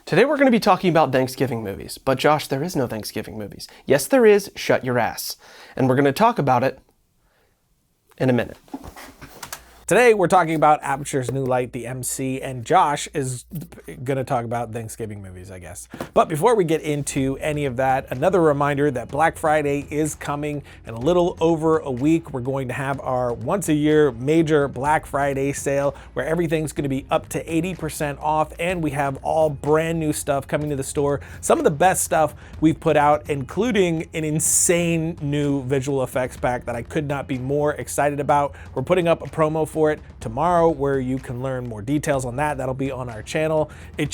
Today we're going to be talking about Thanksgiving movies, but Josh, there is no Thanksgiving movies. Yes, there is. Shut your ass. And we're going to talk about it in a minute. Today we're talking about Aputure's new light, the MC, and Josh is going to talk about Thanksgiving movies, I guess. But before we get into any of that, another reminder that Black Friday is coming in a little over a week. We're going to have our once a year major Black Friday sale where everything's going to be up to 80% off, and we have all brand new stuff coming to the store. Some of the best stuff we've put out, including an insane new visual effects pack that I could not be more excited about. We're putting up a promo for it tomorrow where you can learn more details on that. That'll be on our channel. I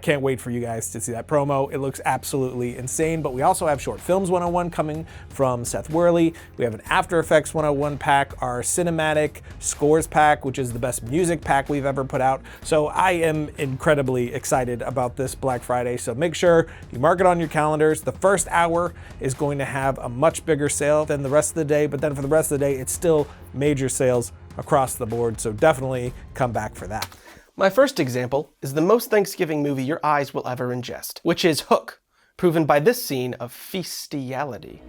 can't wait for you guys to see that promo. It looks absolutely insane. But we also have Short Films 101 coming from Seth Worley. We have an After Effects 101 pack, our cinematic scores pack, which is the best music pack we've ever put out. So I am incredibly excited about this Black Friday. So make sure you mark it on your calendars. The first hour is going to have a much bigger sale than the rest of the day, but then for the rest of the day, it's still major sales across the board, so definitely come back for that. My first example is the most Thanksgiving movie your eyes will ever ingest, which is Hook, proven by this scene of feastiality.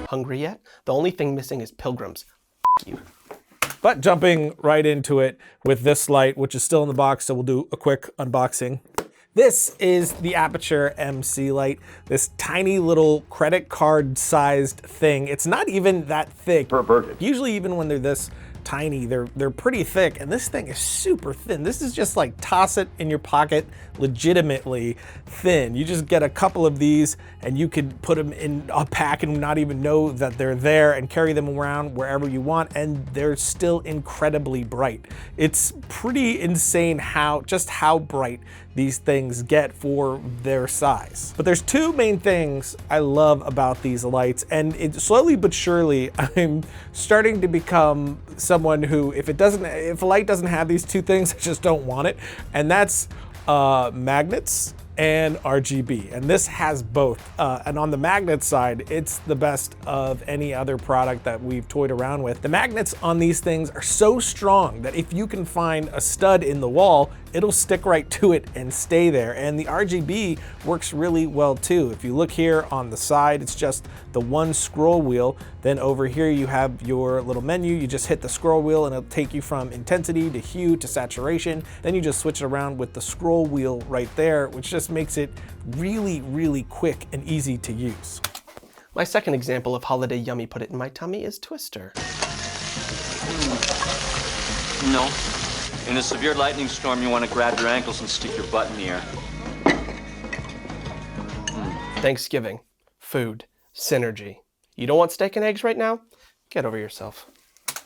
Hungry yet? The only thing missing is pilgrims. F you. But jumping right into it with this light, which is still in the box, so we'll do a quick unboxing. This is the Aputure MC light, this tiny little credit card sized thing. It's not even that thick. Perverted. Usually even when they're this tiny, they're pretty thick, and this thing is super thin. This is just like toss it in your pocket, legitimately thin. You just get a couple of these and you could put them in a pack and not even know that they're there and carry them around wherever you want, and they're still incredibly bright. It's pretty insane how bright these things get for their size. But there's two main things I love about these lights, and slowly but surely I'm starting to become someone who, if a light doesn't have these two things, I just don't want it. And that's magnets and RGB, and this has both. And on the magnet side, it's the best of any other product that we've toyed around with. The magnets on these things are so strong that if you can find a stud in the wall, it'll stick right to it and stay there. And the RGB works really well too. If you look here on the side, it's just the one scroll wheel. Then over here you have your little menu. You just hit the scroll wheel and it'll take you from intensity to hue to saturation. Then you just switch it around with the scroll wheel right there, which just makes it really, really quick and easy to use. My second example of holiday yummy put it in my tummy is Twister. No. In a severe lightning storm, you want to grab your ankles and stick your butt in the air. Thanksgiving, food, synergy. You don't want steak and eggs right now? Get over yourself.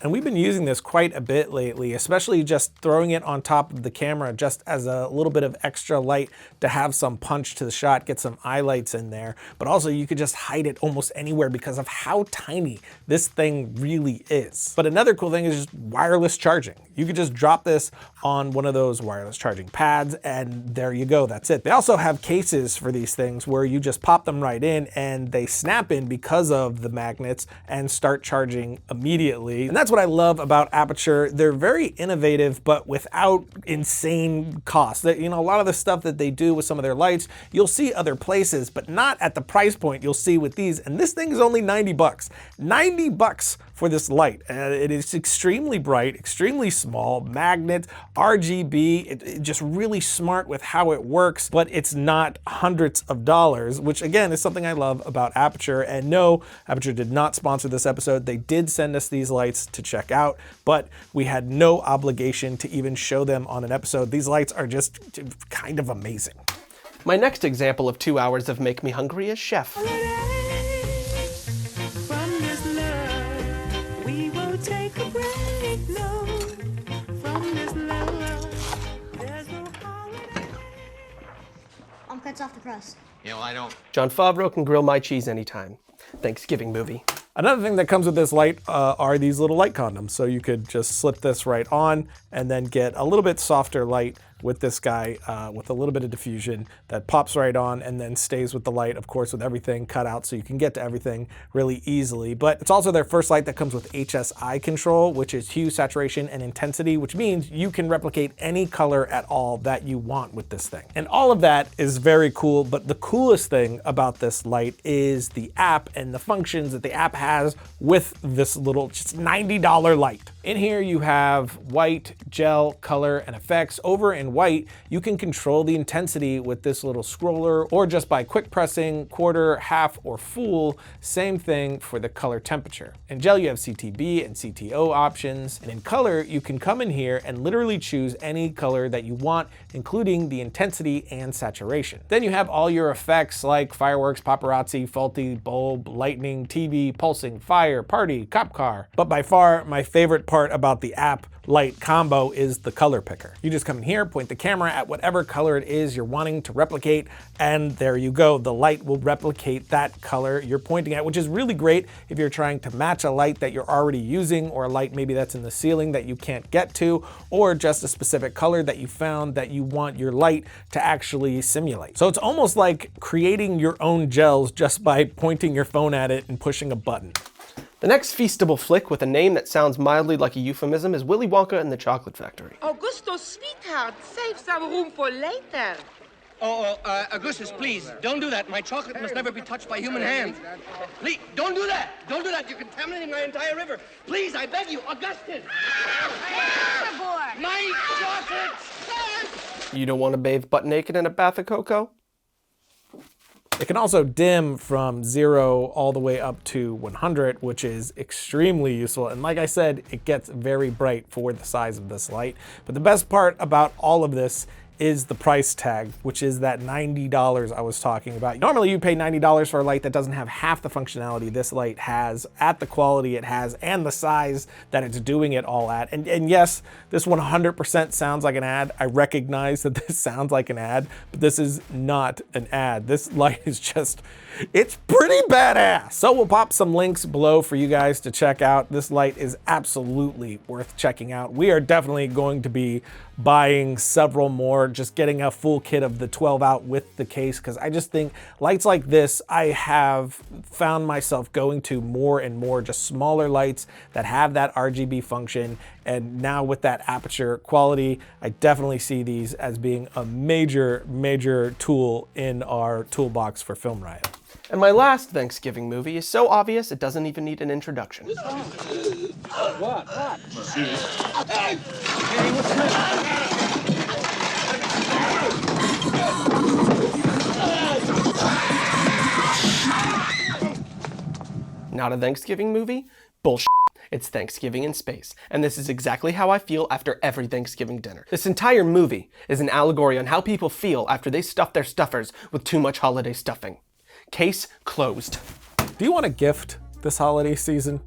And we've been using this quite a bit lately, especially just throwing it on top of the camera just as a little bit of extra light to have some punch to the shot, get some highlights in there. But also you could just hide it almost anywhere because of how tiny this thing really is. But another cool thing is just wireless charging. You could just drop this on one of those wireless charging pads and there you go, that's it. They also have cases for these things where you just pop them right in and they snap in because of the magnets and start charging immediately. And that's what I love about Aputure. They're very innovative, but without insane costs. A lot of the stuff that they do with some of their lights, you'll see other places, but not at the price point you'll see with these. And this thing is only 90 bucks. 90 bucks for this light. It is extremely bright, extremely small, magnet, RGB, it just really smart with how it works, but it's not hundreds of dollars, which again is something I love about Aputure. And no, Aputure did not sponsor this episode. They did send us these lights to check out, but we had no obligation to even show them on an episode. These lights are just kind of amazing. My next example of 2 hours of Make Me Hungry is Chef. Cuts off the crust. Yeah, well, I don't. Jon Favreau can grill my cheese anytime. Thanksgiving movie. Another thing that comes with this light are these little light condoms. So you could just slip this right on and then get a little bit softer light with this guy with a little bit of diffusion that pops right on and then stays with the light, of course, with everything cut out so you can get to everything really easily. But it's also their first light that comes with HSI control, which is hue, saturation, and intensity, which means you can replicate any color at all that you want with this thing. And all of that is very cool, but the coolest thing about this light is the app and the functions that the app has with this little just $90 light. In here you have white, gel, color, and effects. Over in white, you can control the intensity with this little scroller or just by quick pressing quarter, half, or full. Same thing for the color temperature. In gel, you have CTB and CTO options. And in color, you can come in here and literally choose any color that you want, including the intensity and saturation. Then you have all your effects like fireworks, paparazzi, faulty, bulb, lightning, TV, pulsing, fire, party, cop car. But by far, my favorite part about the app light combo is the color picker. You just come in here, point the camera at whatever color it is you're wanting to replicate, and there you go. The light will replicate that color you're pointing at, which is really great if you're trying to match a light that you're already using, or a light maybe that's in the ceiling that you can't get to, or just a specific color that you found that you want your light to actually simulate. So it's almost like creating your own gels just by pointing your phone at it and pushing a button. The next feastable flick with a name that sounds mildly like a euphemism is Willy Wonka and the Chocolate Factory. Augusto, sweetheart, save some room for later. Augustus, please, don't do that. My chocolate must never be touched by human hands. Please, don't do that. Don't do that. You're contaminating my entire river. Please, I beg you, Augustus. My chocolate! You don't want to bathe butt naked in a bath of cocoa? It can also dim from 0 all the way up to 100, which is extremely useful. And like I said, it gets very bright for the size of this light. But the best part about all of this is the price tag, which is that $90 I was talking about. Normally you pay $90 for a light that doesn't have half the functionality this light has, at the quality it has, and the size that it's doing it all at. And yes, this 100% sounds like an ad. I recognize that this sounds like an ad, but this is not an ad. This light is just, it's pretty badass. So we'll pop some links below for you guys to check out. This light is absolutely worth checking out. We are definitely going to be buying several more, just getting a full kit of the 12 out with the case, because I just think lights like this, I have found myself going to more and more, just smaller lights that have that RGB function. And now with that aperture quality, I definitely see these as being a major, major tool in our toolbox for Film Riot. And my last Thanksgiving movie is so obvious it doesn't even need an introduction. Not a Thanksgiving movie? Bullshit. It's Thanksgiving in space. And this is exactly how I feel after every Thanksgiving dinner. This entire movie is an allegory on how people feel after they stuff their stuffers with too much holiday stuffing. Case closed. Do you want a gift this holiday season?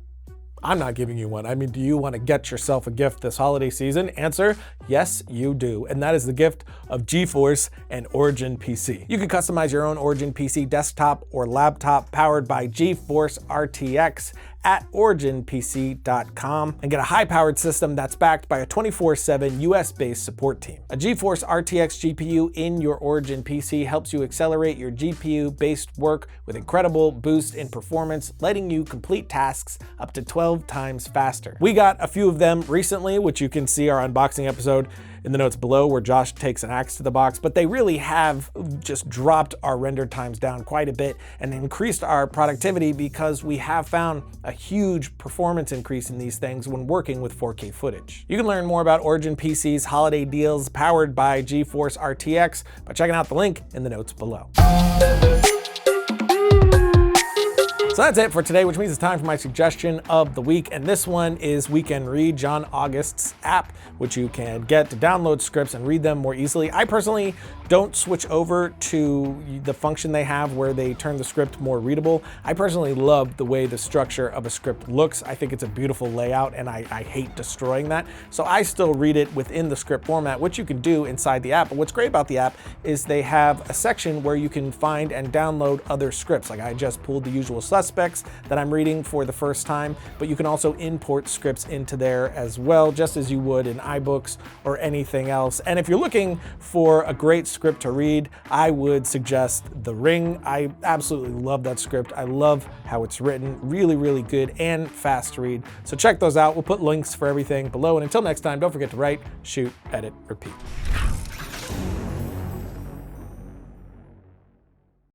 I'm not giving you one. I mean, do you want to get yourself a gift this holiday season? Answer, yes, you do. And that is the gift of GeForce and Origin PC. You can customize your own Origin PC desktop or laptop powered by GeForce RTX at originpc.com and get a high-powered system that's backed by a 24/7 US-based support team. A GeForce RTX GPU in your Origin PC helps you accelerate your GPU-based work with incredible boost in performance, letting you complete tasks up to 12 times faster. We got a few of them recently, which you can see our unboxing episode in the notes below, where Josh takes an axe to the box, but they really have just dropped our render times down quite a bit and increased our productivity, because we have found a huge performance increase in these things when working with 4K footage. You can learn more about Origin PC's holiday deals powered by GeForce RTX by checking out the link in the notes below. So that's it for today, which means it's time for my suggestion of the week. And this one is Weekend Read, John August's app, which you can get to download scripts and read them more easily. I personally don't switch over to the function they have where they turn the script more readable. I personally love the way the structure of a script looks. I think it's a beautiful layout, and I hate destroying that. So I still read it within the script format, which you can do inside the app. But what's great about the app is they have a section where you can find and download other scripts. Like I just pulled The Usual Suspects suspects that I'm reading for the first time, but you can also import scripts into there as well, just as you would in iBooks or anything else. And if you're looking for a great script to read, I would suggest The Ring. I absolutely love that script. I love how it's written. Really, really good and fast to read. So check those out. We'll put links for everything below. And until next time, don't forget to write, shoot, edit, repeat.